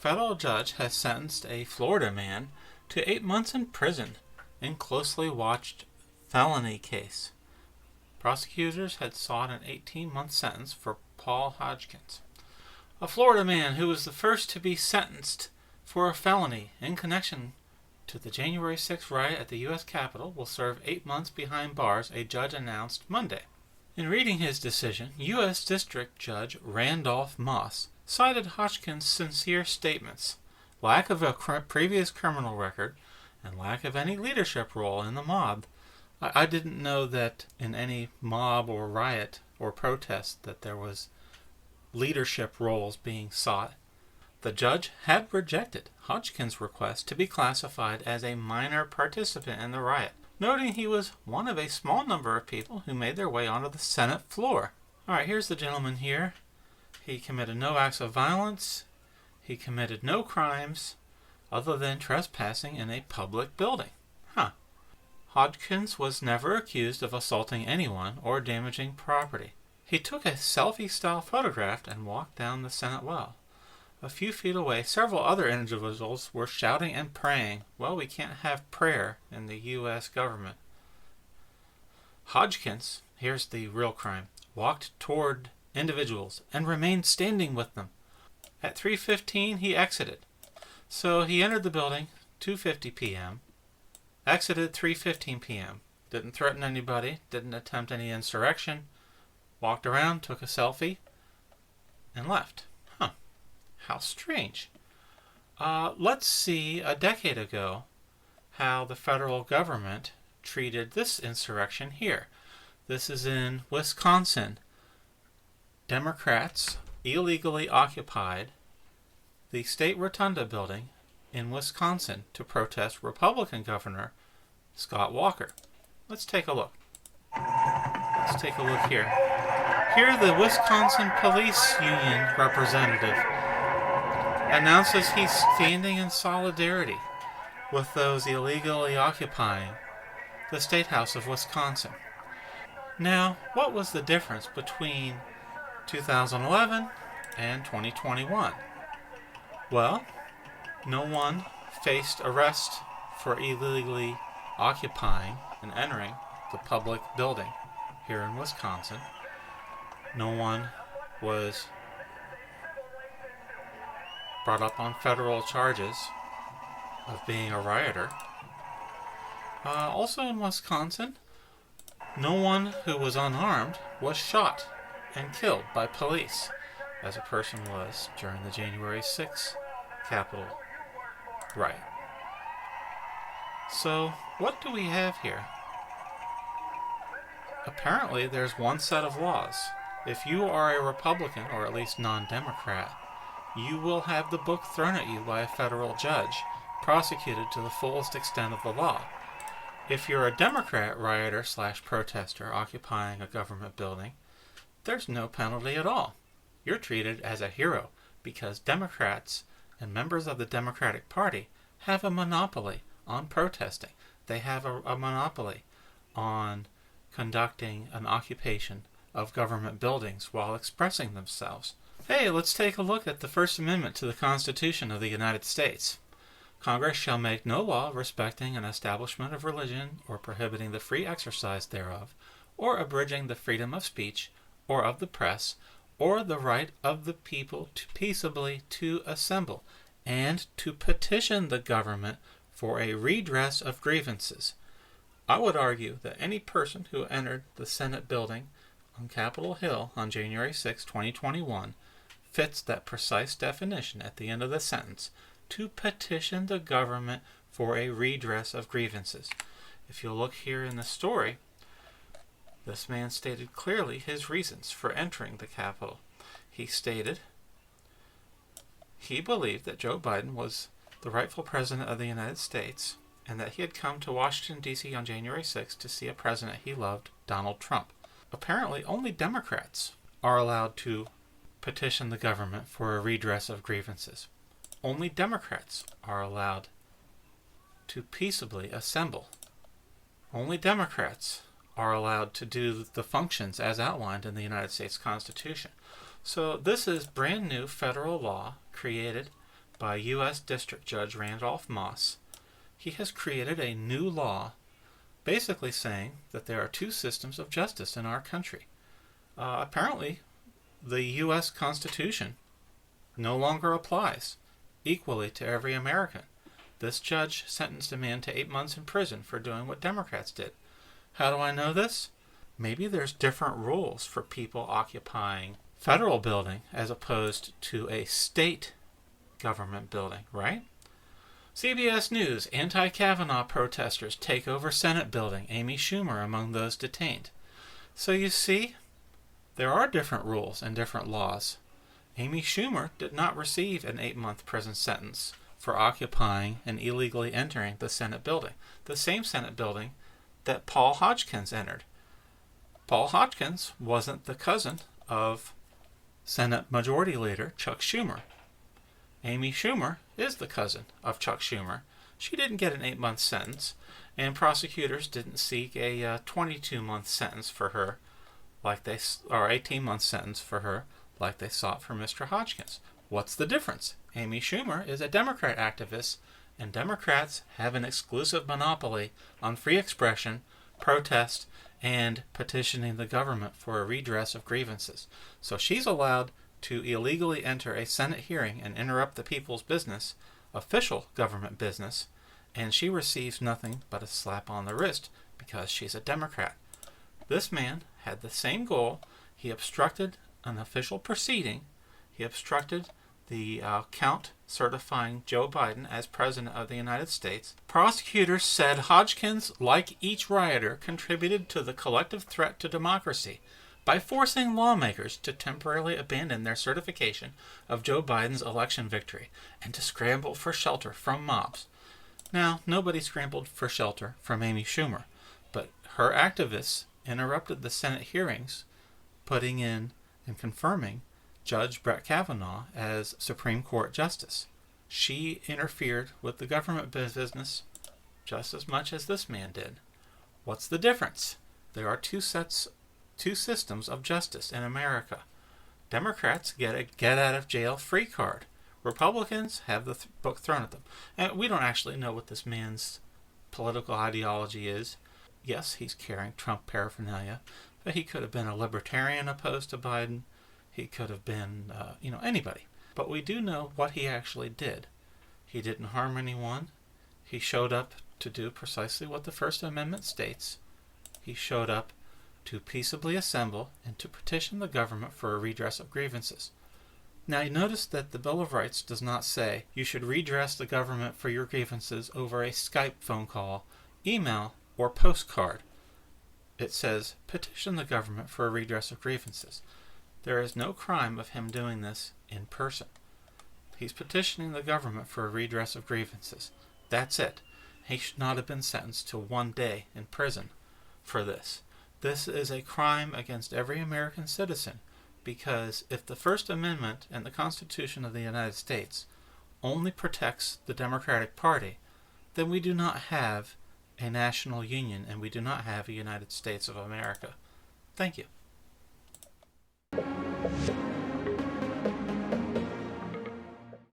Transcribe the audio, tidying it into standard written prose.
federal judge has sentenced a Florida man to 8 months in prison in closely watched felony case. Prosecutors had sought an 18-month sentence for Paul Hodgkins, a Florida man who was the first to be sentenced for a felony in connection to the January 6th riot at the U.S. Capitol. Will serve 8 months behind bars, a judge announced Monday. In reading his decision, U.S. District Judge Randolph Moss cited Hodgkins' sincere statements, lack of a previous criminal record, and lack of any leadership role in the mob. I didn't know that in any mob or riot or protest that there was leadership roles being sought. The judge had rejected Hodgkins' request to be classified as a minor participant in the riot, noting he was one of a small number of people who made their way onto the Senate floor. Alright, here's the gentleman here. He committed no acts of violence. He committed no crimes other than trespassing in a public building. Hodgkins was never accused of assaulting anyone or damaging property. He took a selfie-style photograph and walked down the Senate well. A few feet away, several other individuals were shouting and praying. Well, we can't have prayer in the U.S. government. Hodgkins, here's the real crime, walked toward individuals and remained standing with them. At 3:15, he exited. So he entered the building 2:50 p.m., exited 3:15 p.m., didn't threaten anybody, didn't attempt any insurrection, walked around, took a selfie, and left. How strange. Let's see, a decade ago, how the federal government treated this insurrection here. This is in Wisconsin. Democrats illegally occupied the state rotunda building in Wisconsin to protest Republican Governor Scott Walker. Let's take a look. Let's take a look here. Here, the Wisconsin Police Union representative announces he's standing in solidarity with those illegally occupying the State House of Wisconsin. Now, what was the difference between 2011 and 2021? Well, no one faced arrest for illegally occupying and entering the public building here in Wisconsin. No one was brought up on federal charges of being a rioter. Also in Wisconsin, no one who was unarmed was shot and killed by police, as a person was during the January 6th Capitol riot. So, what do we have here? Apparently, there's one set of laws. If you are a Republican, or at least non-Democrat, you will have the book thrown at you by a federal judge, prosecuted to the fullest extent of the law. If you're a Democrat rioter/protester occupying a government building, there's no penalty at all. You're treated as a hero because Democrats and members of the Democratic Party have a monopoly on protesting. They have a monopoly on conducting an occupation of government buildings while expressing themselves. Hey, let's take a look at the First Amendment to the Constitution of the United States. Congress shall make no law respecting an establishment of religion or prohibiting the free exercise thereof, or abridging the freedom of speech or of the press, or the right of the people to peaceably to assemble, and to petition the government for a redress of grievances. I would argue that any person who entered the Senate building on Capitol Hill on January 6, 2021, fits that precise definition at the end of the sentence, to petition the government for a redress of grievances. If you'll look here in the story, this man stated clearly his reasons for entering the Capitol. He stated he believed that Joe Biden was the rightful president of the United States, and that he had come to Washington, D.C. on January 6th to see a president he loved, Donald Trump. Apparently, only Democrats are allowed to petition the government for a redress of grievances. Only Democrats are allowed to peaceably assemble. Only Democrats are allowed to do the functions as outlined in the United States Constitution. So this is brand new federal law created by U.S. District Judge Randolph Moss, he has created a new law basically saying that there are two systems of justice in our country. Apparently, the U.S. Constitution no longer applies equally to every American. This judge sentenced a man to 8 months in prison for doing what Democrats did. How do I know this? Maybe there's different rules for people occupying federal building as opposed to a state government building, right? CBS News, Anti-Kavanaugh protesters take over Senate building, Amy Schumer among those detained. So you see, there are different rules and different laws. Amy Schumer did not receive an 8-month prison sentence for occupying and illegally entering the Senate building, the same Senate building that Paul Hodgkins entered. Paul Hodgkins wasn't the cousin of Senate Majority Leader Chuck Schumer. Amy Schumer is the cousin of Chuck Schumer. She didn't get an 8-month sentence, and prosecutors didn't seek a 22-month sentence for her, or 18-month sentence for her, like they sought for Mr. Hodgkins. What's the difference? Amy Schumer is a Democrat activist, and Democrats have an exclusive monopoly on free expression, protest, and petitioning the government for a redress of grievances. So she's allowed to illegally enter a Senate hearing and interrupt the people's business, official government business, and she receives nothing but a slap on the wrist because she's a Democrat. This man had the same goal. He obstructed an official proceeding. He obstructed the count certifying Joe Biden as President of the United States. Prosecutors said Hodgkins, like each rioter, contributed to the collective threat to democracy by forcing lawmakers to temporarily abandon their certification of Joe Biden's election victory and to scramble for shelter from mobs. Now, nobody scrambled for shelter from Amy Schumer, but her activists interrupted the Senate hearings, putting in and confirming Judge Brett Kavanaugh as Supreme Court Justice. She interfered with the government business just as much as this man did. What's the difference? There are two systems of justice in America. Democrats get a get-out-of-jail-free card. Republicans have the book thrown at them. And we don't actually know what this man's political ideology is. Yes, he's carrying Trump paraphernalia, but he could have been a libertarian opposed to Biden. He could have been, anybody. But we do know what he actually did. He didn't harm anyone. He showed up to do precisely what the First Amendment states. He showed up to peaceably assemble and to petition the government for a redress of grievances. Now, you notice that the Bill of Rights does not say you should redress the government for your grievances over a Skype phone call, email, or postcard. It says petition the government for a redress of grievances. There is no crime of him doing this in person. He's petitioning the government for a redress of grievances. That's it. He should not have been sentenced to 1 day in prison for this. This is a crime against every American citizen, because if the First Amendment and the Constitution of the United States only protects the Democratic Party, then we do not have a national union and we do not have a United States of America. Thank you.